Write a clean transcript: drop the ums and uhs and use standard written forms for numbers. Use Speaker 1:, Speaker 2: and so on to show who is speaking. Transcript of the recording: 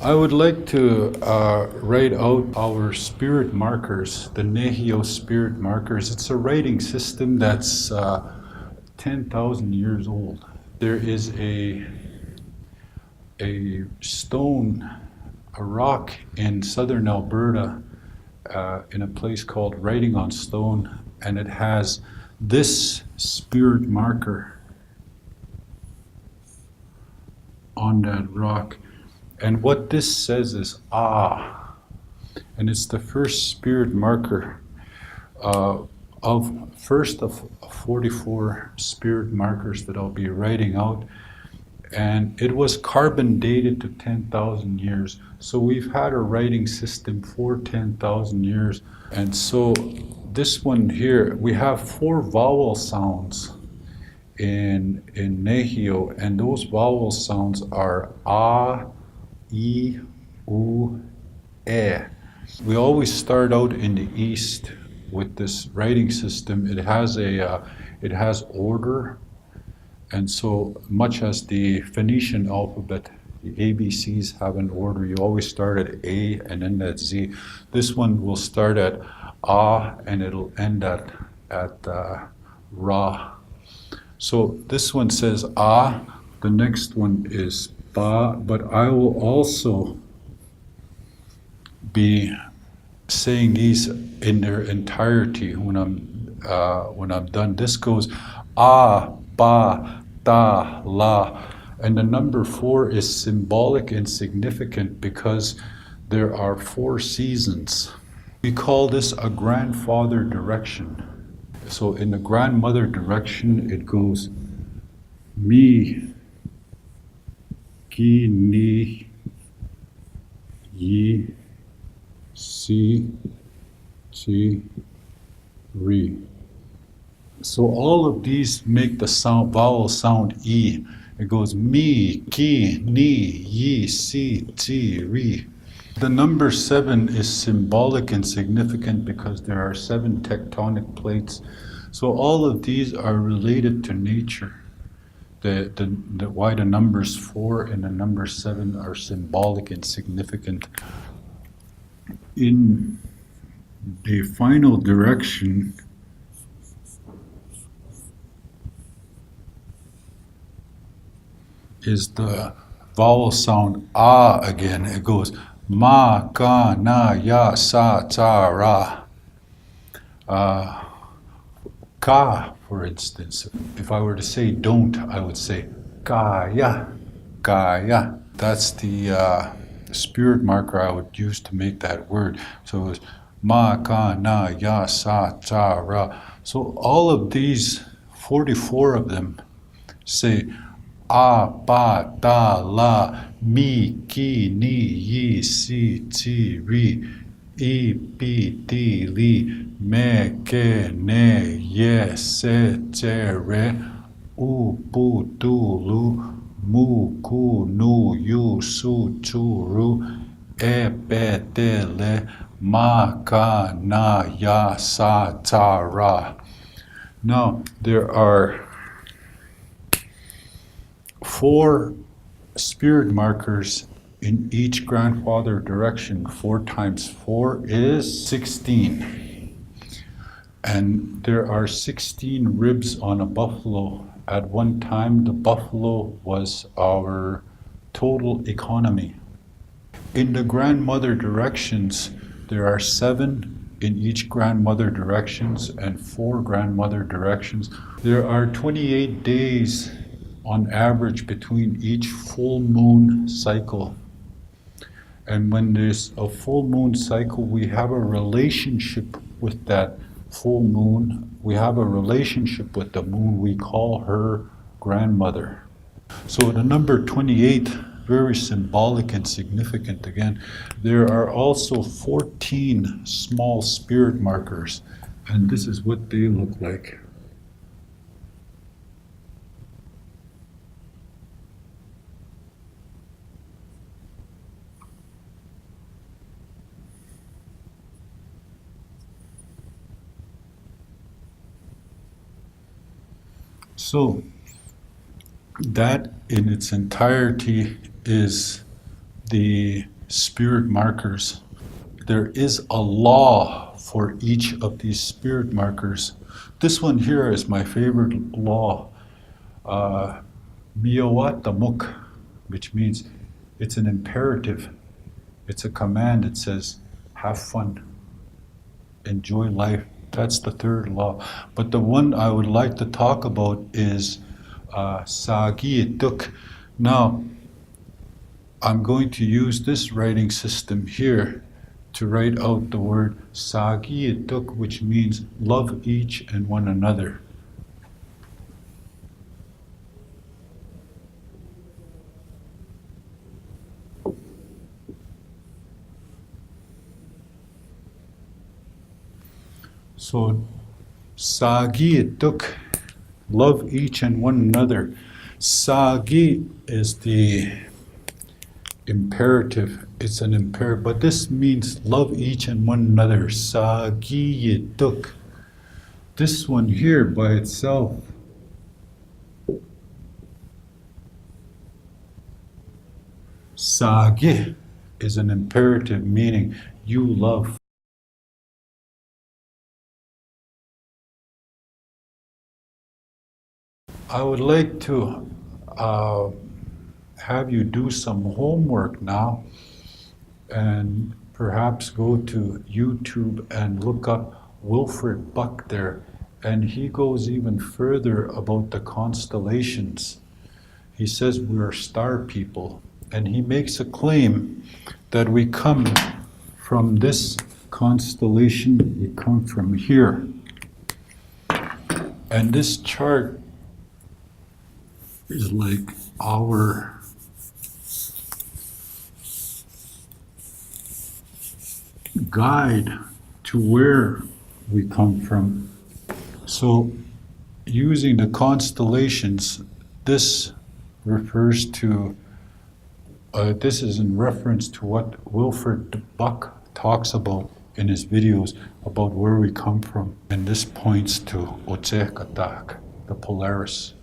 Speaker 1: I would like to write out our spirit markers, the Nehiyaw spirit markers. It's a writing system that's 10,000 years old. There is a stone, a rock in southern Alberta, in a place called Writing on Stone, and it has this spirit marker on that rock. And what this says is ah, and it's the first spirit marker of 44 spirit markers that I'll be writing out. And it was carbon dated to 10,000 years. So we've had a writing system for 10,000 years. And so this one here, we have 4 vowel sounds in Nehiyaw, and those vowel sounds are ah, e, u, e. We always start out in the east with this writing system. It has order, and so much as the Phoenician alphabet, the ABCs have an order. You always start at A and end at Z. This one will start at ah and it'll end at Ra. So this one says ah. The next one is ba, but I will also be saying these in their entirety when I'm done. This goes ah, ba, da, la, and the number 4 is symbolic and significant because there are 4 seasons. We call this a grandfather direction. So in the grandmother direction, it goes mi, ki, ni, yi, si, chi, ri. So all of these make the vowel sound E. It goes mi, ki, ni, yi, si, chi, ri. The number 7 is symbolic and significant because there are 7 tectonic plates. So all of these are related to nature. Why the numbers 4 and the number 7 are symbolic and significant. In the final direction, is the vowel sound ah again. It goes ma, ka, na, ya, sa, ta, ra. Ka, for instance, if I were to say don't, I would say ka, ya, ka, ya. That's the spirit marker I would use to make that word. So it was ma, ka, na, ya, sa, ta, ra. So all of these, 44 of them, say ah, ba, da, la, mi, ki, ni, yi, si, chi, ri, i, pi, di, li, me, ke, ne, ye, se, che, re, u, pu, du, lu, mu, ku, nu, yu, su, chu, ru, e, pe, de, le, ma, ka, na, ya, sa, ta, ra. Now, there are 4 spirit markers in each grandfather direction. 4 times 4 is 16. And there are 16 ribs on a buffalo. At one time, the buffalo was our total economy. In the grandmother directions, there are 7 in each grandmother directions and 4 grandmother directions. There are 28 days on average between each full moon cycle. And when there's a full moon cycle, we have a relationship with that full moon. We have a relationship with the moon. We call her grandmother. So the number 28, very symbolic and significant again. There are also 14 small spirit markers, and this is what they look like. So that in its entirety is the spirit markers. There is a law for each of these spirit markers. This one here is my favorite law, Miyawatamuk, which means it's an imperative. It's a command. It says, have fun, enjoy life. That's the third law. But the one I would like to talk about is Sagi Duk. Now, I'm going to use this writing system here to write out the word Sagi Duk, which means love each and one another. So, Sagi Duk, love each and one another. Sagi is the imperative. It's an imperative, but this means love each and one another. Sagi Duk. This one here by itself, Sagi, is an imperative, meaning you love. I would like to have you do some homework now and perhaps go to YouTube and look up Wilfred Buck there. And he goes even further about the constellations. He says we are star people. And he makes a claim that we come from this constellation, we come from here. And this chart is like our guide to where we come from. So using the constellations, this refers to, this is in reference to what Wilfred Buck talks about in his videos about where we come from. And this points to Otsekatak, the Polaris.